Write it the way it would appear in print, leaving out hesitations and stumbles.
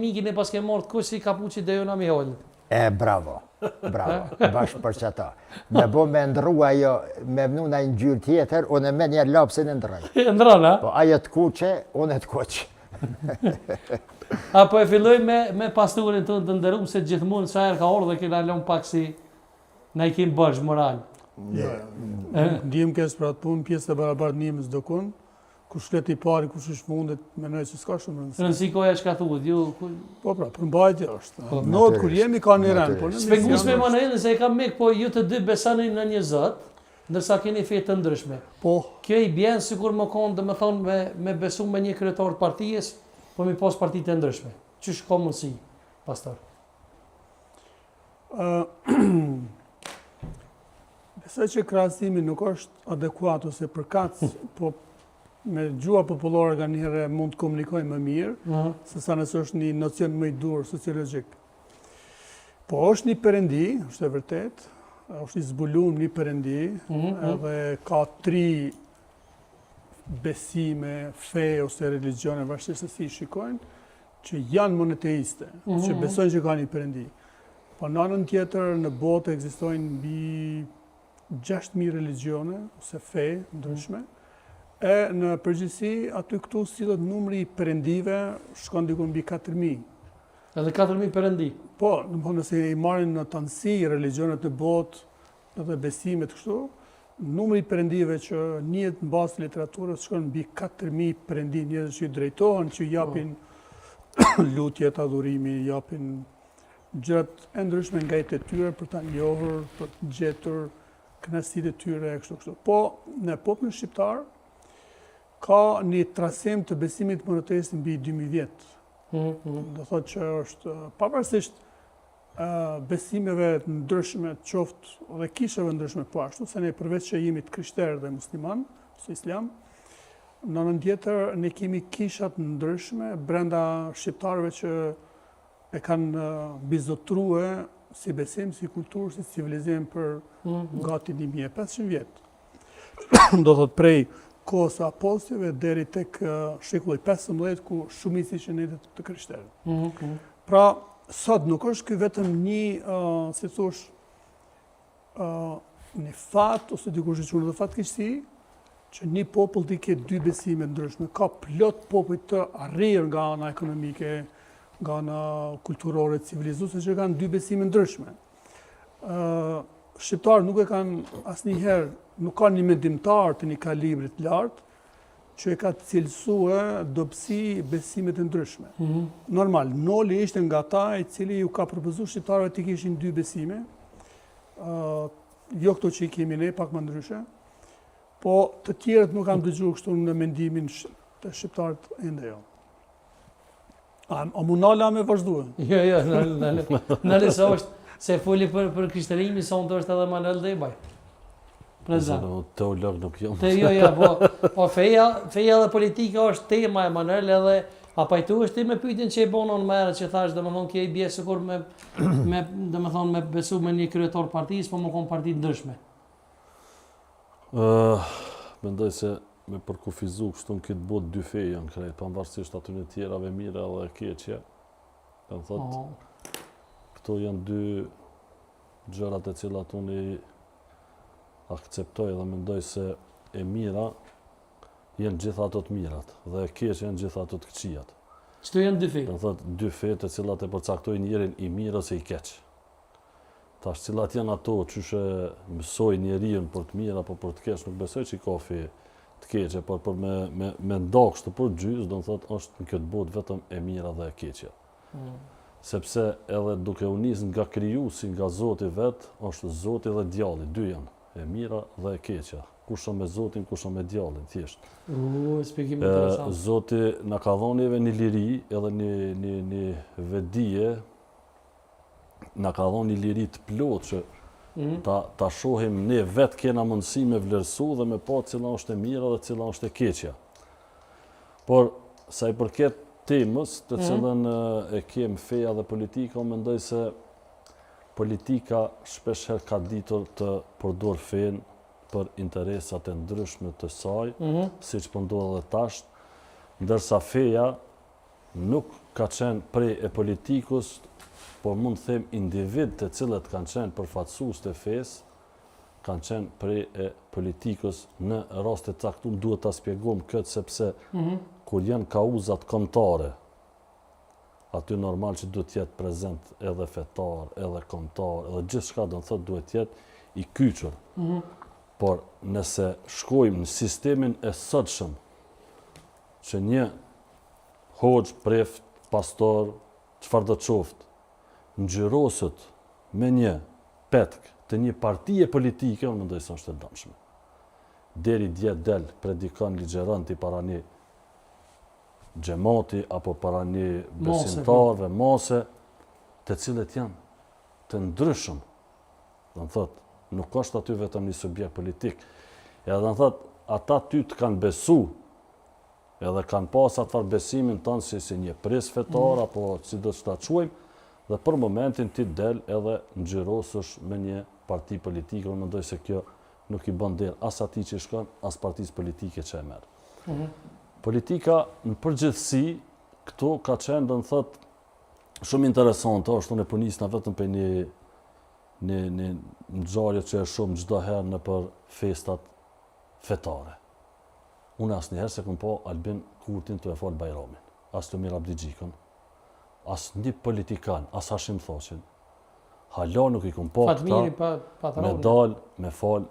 mikin e pas ke marrë kush si kapuçi dhe jona Mihallit. Bravo, bashkë për që ta. Me bo me ndru ajo, me vnu në ngjyrë tjetër, unë e me njerë lapsin e ndroj. Ndron, a? Po ajo të kuqe, unë e të kuqe. Apo e filloj me pasturin të ndërum, se gjithmonë sa herë ka orë dhe kena lënë pak si na i kim bashkë moral. Ndiem kes për atë punë, pjesë e barabartë ndihmës do kun. Kush flet i pari, kush është fundet, mendoj se s'ka shumë rëndësi. Rëndësi koja çka thuhet, ju Po pra, përmbajtja është. Not kur jemi ka një rënd, po në shpjeguesme më në se e kam mik, po ju të dy besoni në një Zot, ndërsa keni fe të ndryshme. Po. Kjo i bjen sikur më kon, domethënë me besu me një kryetar të partisë, po mi pas parti të ndryshme. Çish ka mundsi, pastor? Besoj që krahasimi nuk është adekuat ose përkatës, po me gjua popullore nga njëherë mund të komunikojnë më mirë, se sa nëse është një nocion më i dur sociologjik. Po është një perëndi, është e vërtet, është i zbulum një perëndi, edhe ka 3 besime, fe ose religione, vazhdimisht se si shikojnë, që janë monoteiste, që besojnë që ka një perëndi. Po në anën tjetër në botë ekzistojnë mbi 6.000 religione ose fe ndryshme. E në përgjithësi, aty këtu sillet numri i perëndive shkon diku mbi 4.000. Edhe 4.000 perëndi. Po, domethënë nëse i marrin në tanësi religionet në botë, edhe besimet kështu, numri i perëndive që njihet në bazë të literaturës shkon mbi 4.000 perëndi, njerëz që i drejtohen, që japin lutjet, adhurimi, japin gjërat e ndryshme nga jetët e tyre për ta njohur, për të gjetur kënaqësitë e tyre kështu. Po, në popullin shqiptar ka një trasim të besimit monoteist mbi 2000 vjet. Do thotë që është pavarësisht besimeve të ndryshme, qoftë dhe kishave ndryshme po ashtu, se ne përveç që jemi të krishterë dhe musliman, ose islam, në anën tjetër ne kemi kishat ndryshme brenda shqiptarëve që e kanë bizotrue si besim, si kulturë, si civilizim për gati 1500 vjet. Do thotë prej kohës së apostujve deri tek shekulli 15 ku shumica ishin të krishterë. Pra, sot nuk është ky vetëm një, si thosh, një fat ose dikush që quhet fatkeqësi, që një popull të ketë 2 besime ndryshme. Ka plot popull të arrirë nga ana ekonomike, nga ana kulturore, civilizuese që kanë 2 besime ndryshme. Shqiptarët nuk e kanë asnjëherë, nuk ka një mendimtar të një kalibrit lartë që e ka cilësue dobësi besimet e ndryshme. Normal, Noli ishte nga ta i cili ju ka propozuar shqiptarëve të kishin 2 besime, jo këto që i kemi ne, pak më ndryshe, po të tjerët nuk kam dëgjuar kështu në mendimin të shqiptarët ende jo. A munala me vazhduhe? Jo, në lesa është, se foli për krishterimin, sa unë të është edhe Manuel Debaj. Teolog nuk jam. Po feja dhe politika është tema e Manuel edhe a pajtu është ti me pyetjen që e bonon më herët që thash, domethënë kjo i bie sikur me besu me një kryetar partisë, po më kon parti ndryshme. Mendoj se me përkufizu kështu në këtë botë 2 fe janë krejt, pavarësisht aty në tjerave mira dhe keqe. Kanë thotë, këto janë 2 gjërat e cilat unë i akceptoj dhe mendoj se e mira janë gjitha ato të mirat dhe e keqe janë gjitha ato të këqijat. Çto janë 2 fe? Kanë thotë 2 fe të cilat e përcaktojnë njërin i mirë ose i keq. Tash cilat janë ato çyshe mësoj njeriu për të mirë apo për të keq, nuk besoj që ka fe të keqe, por për me ndak kështu për gjys, do të thotë është në këtë botë vetëm e mira dhe e keqja. Sepse edhe duke u nis nga krijuesi, nga Zoti vet, është Zoti dhe djalli, 2 janë, e mira dhe e keqja. Kush me Zotin, kush me djallin, thjesht. Shpjegim interesant. Zoti na ka dhënë edhe një liri, edhe një vedije, na ka dhënë një liri të plotë që ta shohim ne vetë kena mundësi me vlerësu dhe me pa cila është e mira dhe cila është e keqja. Por sa i përket temës të cilën e kem feja dhe politika, unë mendoj se politika shpeshherë ka ditur të përdor fen për interesat e ndryshme të saj, siç po ndodh edhe tash, ndërsa feja nuk ka qenë prej e politikus, por mund të them individ të cilët kanë qenë përfaqësues të fesë, kanë qenë prej e politikus në raste të caktuar. Duhet ta shpjegojmë këtë sepse kur janë kauzat kombëtare, aty normal që duhet jetë prezent edhe fetar, edhe kombëtar, edhe gjithçka do të thotë duhet jetë i kyçur. Por nëse shkojmë në sistemin e sotshëm, që një hoxh, preft, pastor, çfarë do të qoftë, ngjyroset me një petk të një partie politike, unë mendoj se është e dëmshme. Deri dje del predikon ligjeranti para një xhamati apo para një besimtarëve mase, të cilët janë të ndryshëm. Do të thotë, nuk është aty vetëm një subjekt politik. Edhe do të thotë, ata ty të kanë besu, edhe kanë pas atë besimin tonë si një pres fetar apo si do të ta quajmë, dhe për momentin ti del edhe ngjyrosësh me një parti politike. Unë mendoj se kjo nuk i bën derë as atij që shkon, as partisë politike që e merr. Politika në përgjithësi këtu ka qenë, do të thotë, shumë interesante, është unë e punisna vetëm për një ngjarje që është shumë çdo herë në për festat fetare. Unë asnjëherë se kum po Albin Kurtin të e fol Bajramin, as Lumir Abdixhikun, as një politikan, as Hashim Thoqin. Hala nuk i kum po këta, me dal, me fal